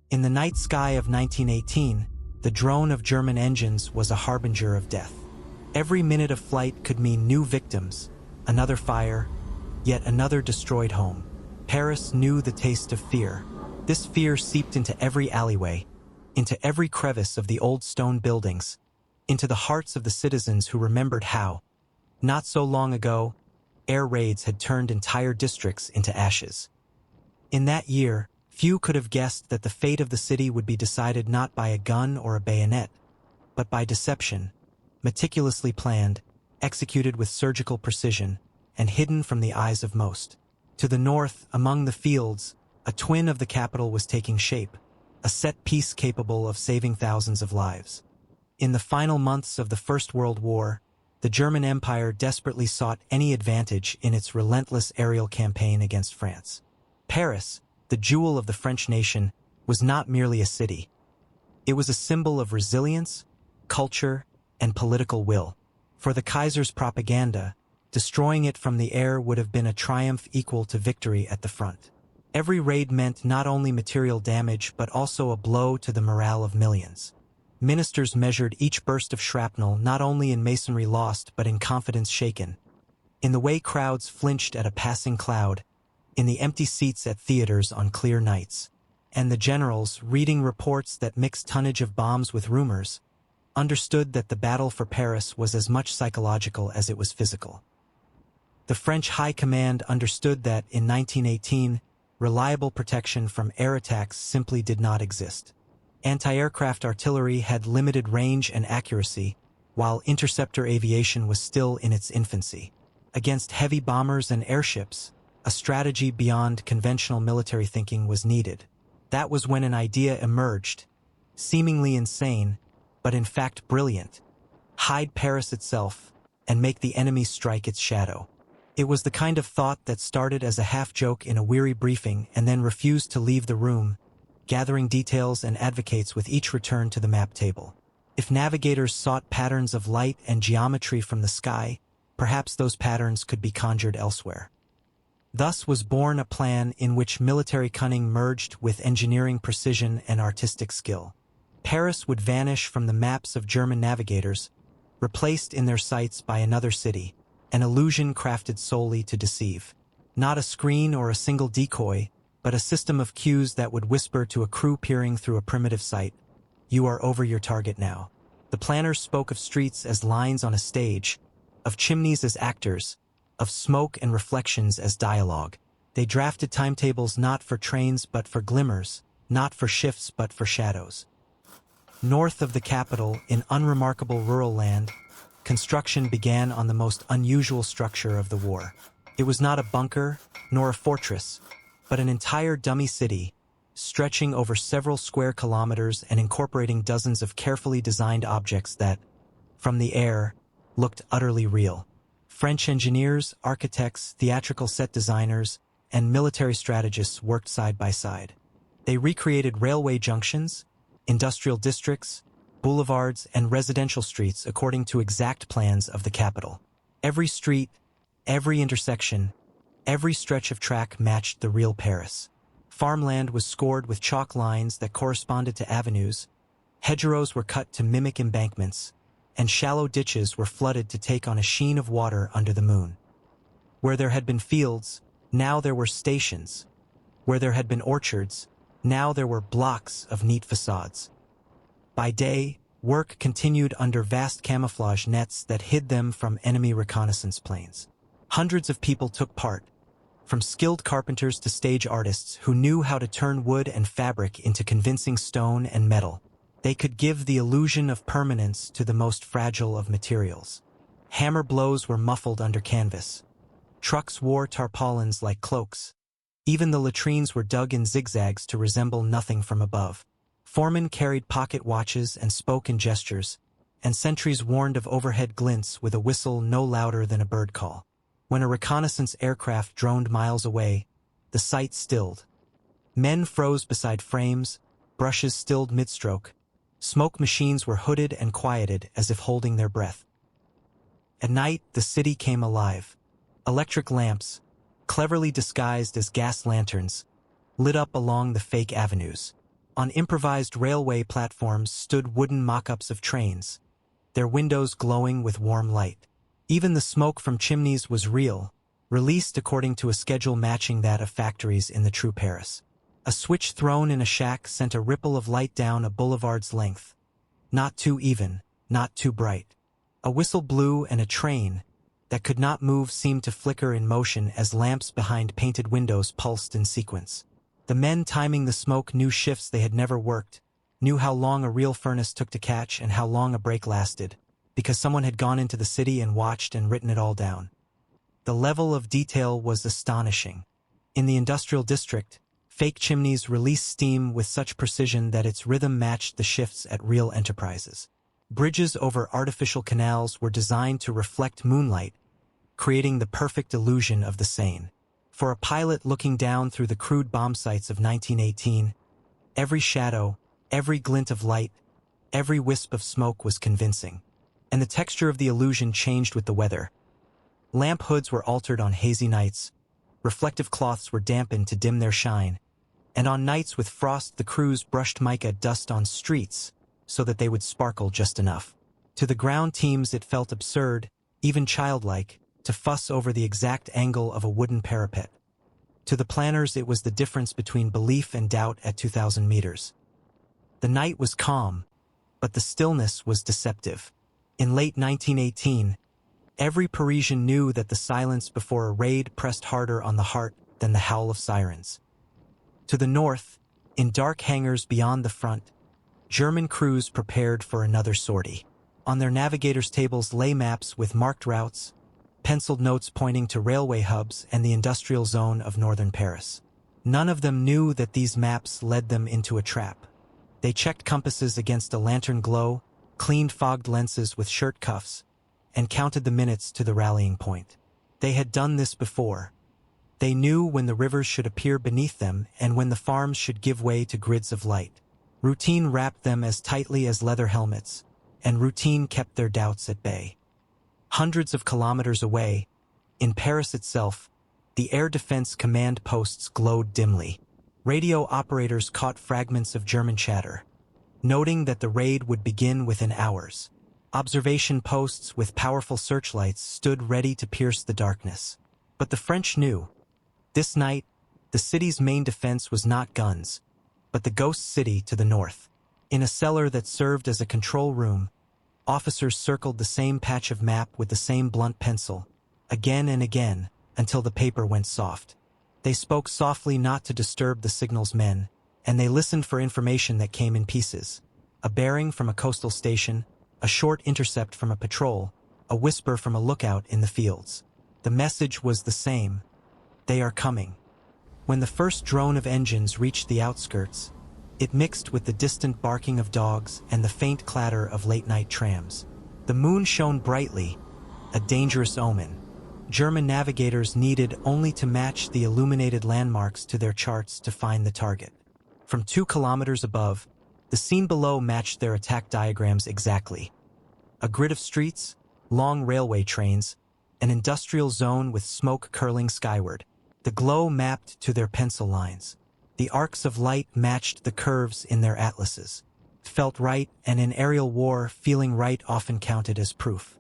In the night sky of 1918, the drone of German engines was a harbinger of death. Every minute of flight could mean new victims, another fire, yet another destroyed home. Paris knew the taste of fear. This fear seeped into every alleyway, into every crevice of the old stone buildings, into the hearts of the citizens who remembered how, not so long ago, air raids had turned entire districts into ashes. In that year, few could have guessed that the fate of the city would be decided not by a gun or a bayonet, but by deception, meticulously planned, executed with surgical precision, and hidden from the eyes of most. To the north, among the fields, a twin of the capital was taking shape, a set piece capable of saving thousands of lives. In the final months of the First World War, the German Empire desperately sought any advantage in its relentless aerial campaign against France. Paris, the jewel of the French nation, was not merely a city. It was a symbol of resilience, culture, and political will. For the Kaiser's propaganda, destroying it from the air would have been a triumph equal to victory at the front. Every raid meant not only material damage but also a blow to the morale of millions. Ministers measured each burst of shrapnel not only in masonry lost but in confidence shaken, in the way crowds flinched at a passing cloud, in the empty seats at theaters on clear nights. And the generals, reading reports that mixed tonnage of bombs with rumors, understood that the battle for Paris was as much psychological as it was physical. The French High Command understood that, in 1918, reliable protection from air attacks simply did not exist. Anti-aircraft artillery had limited range and accuracy, while interceptor aviation was still in its infancy. Against heavy bombers and airships, a strategy beyond conventional military thinking was needed. That was when an idea emerged, seemingly insane, but in fact brilliant: hide Paris itself and make the enemy strike its shadow. It was the kind of thought that started as a half-joke in a weary briefing and then refused to leave the room, gathering details and advocates with each return to the map table. If navigators sought patterns of light and geometry from the sky, perhaps those patterns could be conjured elsewhere. Thus was born a plan in which military cunning merged with engineering precision and artistic skill. Paris would vanish from the maps of German navigators, replaced in their sights by another city, an illusion crafted solely to deceive. Not a screen or a single decoy, but a system of cues that would whisper to a crew peering through a primitive sight, "You are over your target now." The planners spoke of streets as lines on a stage, of chimneys as actors, of smoke and reflections as dialogue. They drafted timetables not for trains but for glimmers, not for shifts but for shadows. North of the capital, in unremarkable rural land, construction began on the most unusual structure of the war. It was not a bunker, nor a fortress, but an entire dummy city, stretching over several square kilometers and incorporating dozens of carefully designed objects that, from the air, looked utterly real. French engineers, architects, theatrical set designers, and military strategists worked side by side. They recreated railway junctions, industrial districts, boulevards, and residential streets according to exact plans of the capital. Every street, every intersection, every stretch of track matched the real Paris. Farmland was scored with chalk lines that corresponded to avenues, hedgerows were cut to mimic embankments, and shallow ditches were flooded to take on a sheen of water under the moon. Where there had been fields, now there were stations. Where there had been orchards, now there were blocks of neat facades. By day, work continued under vast camouflage nets that hid them from enemy reconnaissance planes. Hundreds of people took part, from skilled carpenters to stage artists who knew how to turn wood and fabric into convincing stone and metal. They could give the illusion of permanence to the most fragile of materials. Hammer blows were muffled under canvas. Trucks wore tarpaulins like cloaks. Even the latrines were dug in zigzags to resemble nothing from above. Foremen carried pocket watches and spoke in gestures, and sentries warned of overhead glints with a whistle no louder than a bird call. When a reconnaissance aircraft droned miles away, the sight stilled. Men froze beside frames, brushes stilled mid-stroke. Smoke machines were hooded and quieted as if holding their breath. At night, the city came alive. Electric lamps, cleverly disguised as gas lanterns, lit up along the fake avenues. On improvised railway platforms stood wooden mock-ups of trains, their windows glowing with warm light. Even the smoke from chimneys was real, released according to a schedule matching that of factories in the true Paris. A switch thrown in a shack sent a ripple of light down a boulevard's length. Not too even, not too bright. A whistle blew and a train that could not move seemed to flicker in motion as lamps behind painted windows pulsed in sequence. The men timing the smoke knew shifts they had never worked, knew how long a real furnace took to catch and how long a break lasted, because someone had gone into the city and watched and written it all down. The level of detail was astonishing. In the industrial district, fake chimneys released steam with such precision that its rhythm matched the shifts at real enterprises. Bridges over artificial canals were designed to reflect moonlight, creating the perfect illusion of the Seine. For a pilot looking down through the crude bomb sites of 1918, every shadow, every glint of light, every wisp of smoke was convincing. And the texture of the illusion changed with the weather. Lamp hoods were altered on hazy nights, reflective cloths were dampened to dim their shine, and on nights with frost the crews brushed mica dust on streets so that they would sparkle just enough. To the ground teams it felt absurd, even childlike, to fuss over the exact angle of a wooden parapet. To the planners it was the difference between belief and doubt at 2,000 meters. The night was calm, but the stillness was deceptive. In late 1918, every Parisian knew that the silence before a raid pressed harder on the heart than the howl of sirens. To the north, in dark hangars beyond the front, German crews prepared for another sortie. On their navigators' tables lay maps with marked routes, penciled notes pointing to railway hubs and the industrial zone of northern Paris. None of them knew that these maps led them into a trap. They checked compasses against a lantern glow, cleaned fogged lenses with shirt cuffs, and counted the minutes to the rallying point. They had done this before. They knew when the rivers should appear beneath them and when the farms should give way to grids of light. Routine wrapped them as tightly as leather helmets, and routine kept their doubts at bay. Hundreds of kilometers away, in Paris itself, the air defense command posts glowed dimly. Radio operators caught fragments of German chatter, noting that the raid would begin within hours. Observation posts with powerful searchlights stood ready to pierce the darkness. But the French knew. This night, the city's main defense was not guns, but the ghost city to the north. In a cellar that served as a control room, officers circled the same patch of map with the same blunt pencil, again and again, until the paper went soft. They spoke softly not to disturb the signal's men, and they listened for information that came in pieces. A bearing from a coastal station, a short intercept from a patrol, a whisper from a lookout in the fields. The message was the same. They are coming. When the first drone of engines reached the outskirts, it mixed with the distant barking of dogs and the faint clatter of late-night trams. The moon shone brightly, a dangerous omen. German navigators needed only to match the illuminated landmarks to their charts to find the target. From 2 kilometers above, the scene below matched their attack diagrams exactly. A grid of streets, long railway trains, an industrial zone with smoke curling skyward. The glow mapped to their pencil lines. The arcs of light matched the curves in their atlases. Felt right, and in aerial war, feeling right often counted as proof.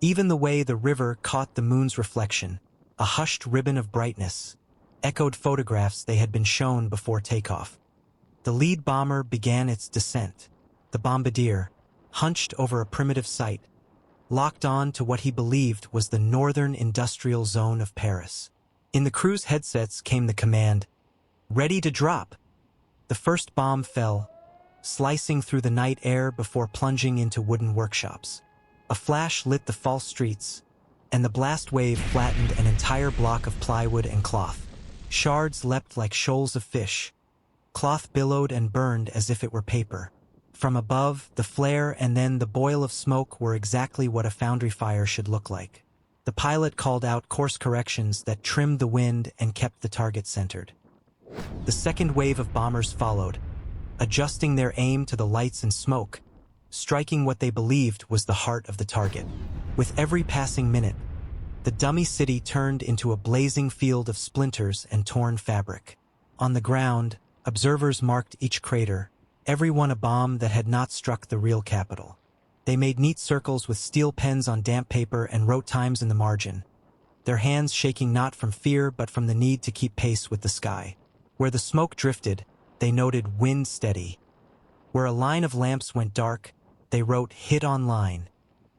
Even the way the river caught the moon's reflection, a hushed ribbon of brightness, echoed photographs they had been shown before takeoff. The lead bomber began its descent. The bombardier, hunched over a primitive site, locked on to what he believed was the northern industrial zone of Paris. In the crew's headsets came the command, "Ready to drop." The first bomb fell, slicing through the night air before plunging into wooden workshops. A flash lit the false streets, and the blast wave flattened an entire block of plywood and cloth. Shards leapt like shoals of fish. Cloth billowed and burned as if it were paper. From above, the flare and then the boil of smoke were exactly what a foundry fire should look like. The pilot called out course corrections that trimmed the wind and kept the target centered. The second wave of bombers followed, adjusting their aim to the lights and smoke, striking what they believed was the heart of the target. With every passing minute, the dummy city turned into a blazing field of splinters and torn fabric. On the ground, observers marked each crater, every one a bomb that had not struck the real capital. They made neat circles with steel pens on damp paper and wrote times in the margin, their hands shaking not from fear but from the need to keep pace with the sky. Where the smoke drifted, they noted "wind steady." Where a line of lamps went dark, they wrote "hit on line,"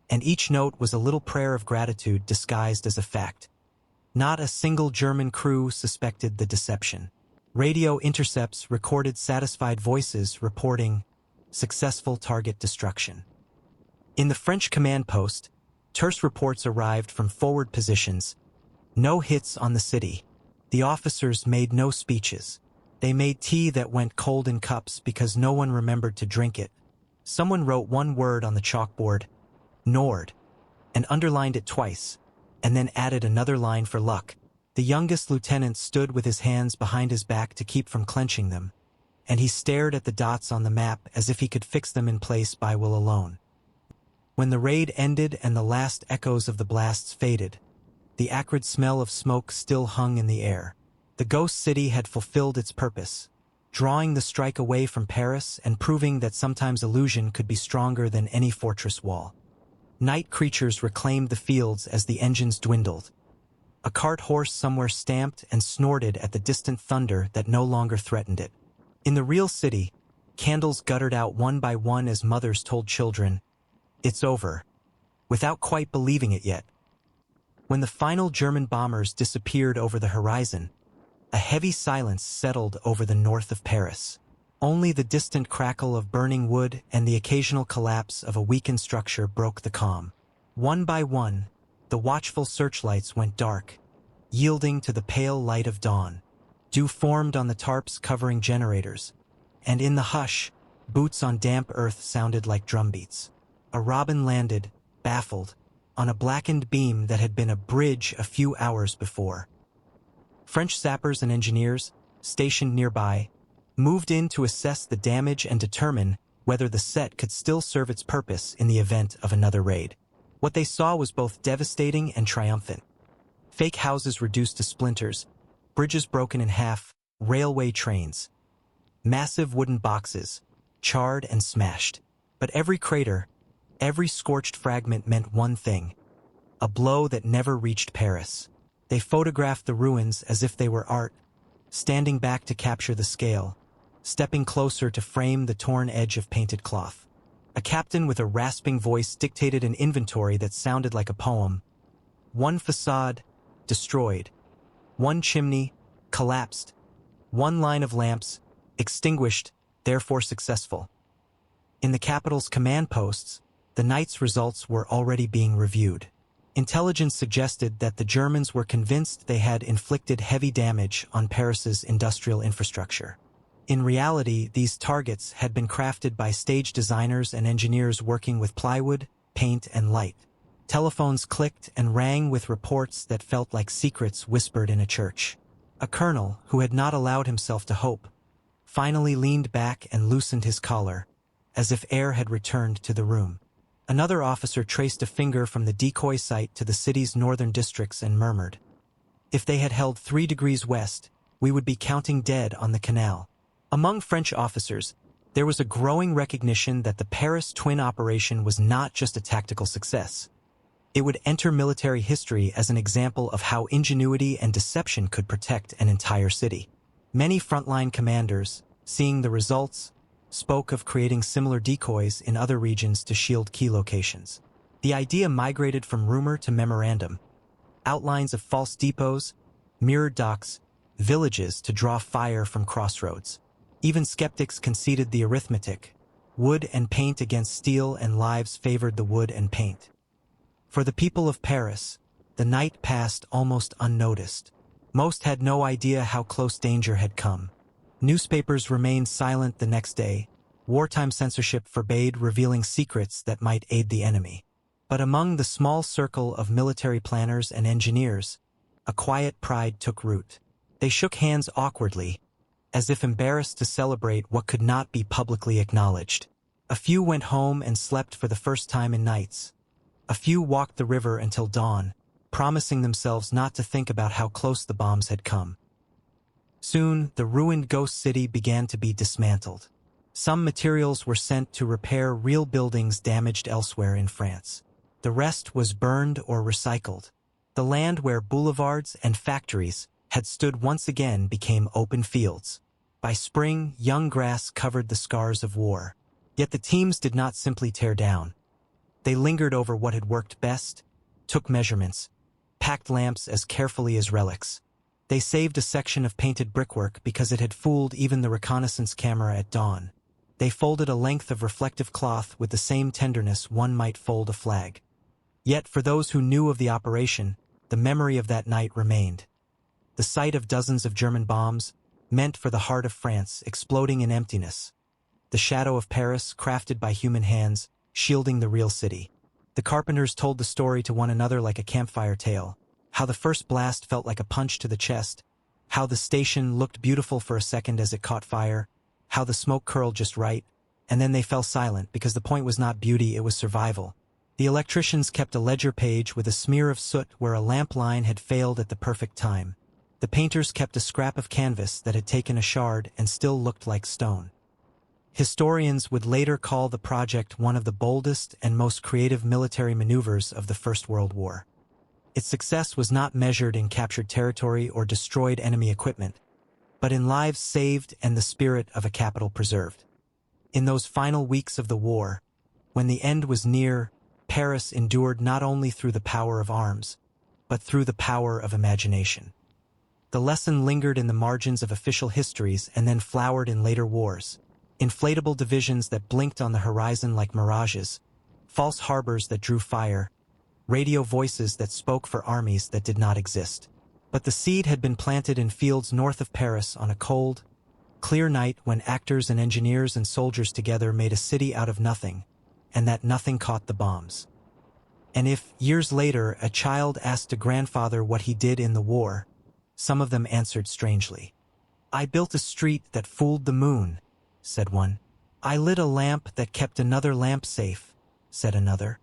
and each note was a little prayer of gratitude disguised as a fact. Not a single German crew suspected the deception. Radio intercepts recorded satisfied voices reporting successful target destruction. In the French command post, terse reports arrived from forward positions. No hits on the city. The officers made no speeches. They made tea that went cold in cups because no one remembered to drink it. Someone wrote one word on the chalkboard, Nord, and underlined it twice, and then added another line for luck. The youngest lieutenant stood with his hands behind his back to keep from clenching them, and he stared at the dots on the map as if he could fix them in place by will alone. When the raid ended and the last echoes of the blasts faded, the acrid smell of smoke still hung in the air. The ghost city had fulfilled its purpose, drawing the strike away from Paris and proving that sometimes illusion could be stronger than any fortress wall. Night creatures reclaimed the fields as the engines dwindled. A cart horse somewhere stamped and snorted at the distant thunder that no longer threatened it. In the real city, candles guttered out one by one as mothers told children, "It's over," without quite believing it yet. When the final German bombers disappeared over the horizon, a heavy silence settled over the north of Paris. Only the distant crackle of burning wood and the occasional collapse of a weakened structure broke the calm. One by one, the watchful searchlights went dark, yielding to the pale light of dawn. Dew formed on the tarps covering generators, and in the hush, boots on damp earth sounded like drumbeats. A robin landed, baffled, on a blackened beam that had been a bridge a few hours before. French sappers and engineers, stationed nearby, moved in to assess the damage and determine whether the set could still serve its purpose in the event of another raid. What they saw was both devastating and triumphant. Fake houses reduced to splinters, bridges broken in half, railway trains. Massive wooden boxes, charred and smashed. But every crater, every scorched fragment meant one thing: a blow that never reached Paris. They photographed the ruins as if they were art, standing back to capture the scale, stepping closer to frame the torn edge of painted cloth. A captain with a rasping voice dictated an inventory that sounded like a poem. One facade, destroyed. One chimney, collapsed. One line of lamps, extinguished, therefore successful. In the capital's command posts, the night's results were already being reviewed. Intelligence suggested that the Germans were convinced they had inflicted heavy damage on Paris's industrial infrastructure. In reality, these targets had been crafted by stage designers and engineers working with plywood, paint, and light. Telephones clicked and rang with reports that felt like secrets whispered in a church. A colonel, who had not allowed himself to hope, finally leaned back and loosened his collar, as if air had returned to the room. Another officer traced a finger from the decoy site to the city's northern districts and murmured, "If they had held 3 degrees west, we would be counting dead on the canal." Among French officers, there was a growing recognition that the Paris twin operation was not just a tactical success. It would enter military history as an example of how ingenuity and deception could protect an entire city. Many frontline commanders, seeing the results, spoke of creating similar decoys in other regions to shield key locations. The idea migrated from rumor to memorandum. Outlines of false depots, mirrored docks, villages to draw fire from crossroads. Even skeptics conceded the arithmetic. Wood and paint against steel, and lives favored the wood and paint. For the people of Paris, the night passed almost unnoticed. Most had no idea how close danger had come. Newspapers remained silent the next day. Wartime censorship forbade revealing secrets that might aid the enemy. But among the small circle of military planners and engineers, a quiet pride took root. They shook hands awkwardly, as if embarrassed to celebrate what could not be publicly acknowledged. A few went home and slept for the first time in nights. A few walked the river until dawn, promising themselves not to think about how close the bombs had come. Soon, the ruined ghost city began to be dismantled. Some materials were sent to repair real buildings damaged elsewhere in France. The rest was burned or recycled. The land where boulevards and factories had stood once again became open fields. By spring, young grass covered the scars of war. Yet the teams did not simply tear down. They lingered over what had worked best, took measurements, packed lamps as carefully as relics. They saved a section of painted brickwork because it had fooled even the reconnaissance camera at dawn. They folded a length of reflective cloth with the same tenderness one might fold a flag. Yet for those who knew of the operation, the memory of that night remained. The sight of dozens of German bombs, meant for the heart of France, exploding in emptiness. The shadow of Paris, crafted by human hands, shielding the real city. The carpenters told the story to one another like a campfire tale. How the first blast felt like a punch to the chest. How the station looked beautiful for a second as it caught fire. How the smoke curled just right. And then they fell silent because the point was not beauty, it was survival. The electricians kept a ledger page with a smear of soot where a lamp line had failed at the perfect time. The painters kept a scrap of canvas that had taken a shard and still looked like stone. Historians would later call the project one of the boldest and most creative military maneuvers of the First World War. Its success was not measured in captured territory or destroyed enemy equipment, but in lives saved and the spirit of a capital preserved. In those final weeks of the war, when the end was near, Paris endured not only through the power of arms, but through the power of imagination. The lesson lingered in the margins of official histories and then flowered in later wars. Inflatable divisions that blinked on the horizon like mirages, false harbors that drew fire, radio voices that spoke for armies that did not exist. But the seed had been planted in fields north of Paris on a cold, clear night when actors and engineers and soldiers together made a city out of nothing, and that nothing caught the bombs. And if, years later, a child asked a grandfather what he did in the war, some of them answered strangely. "I built a street that fooled the moon," said one. "I lit a lamp that kept another lamp safe," said another.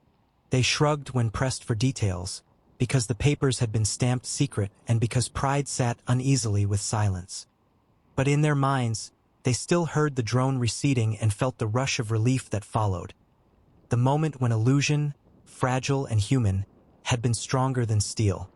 They shrugged when pressed for details, because the papers had been stamped secret and because pride sat uneasily with silence. But in their minds, they still heard the drone receding and felt the rush of relief that followed. The moment when illusion, fragile and human, had been stronger than steel.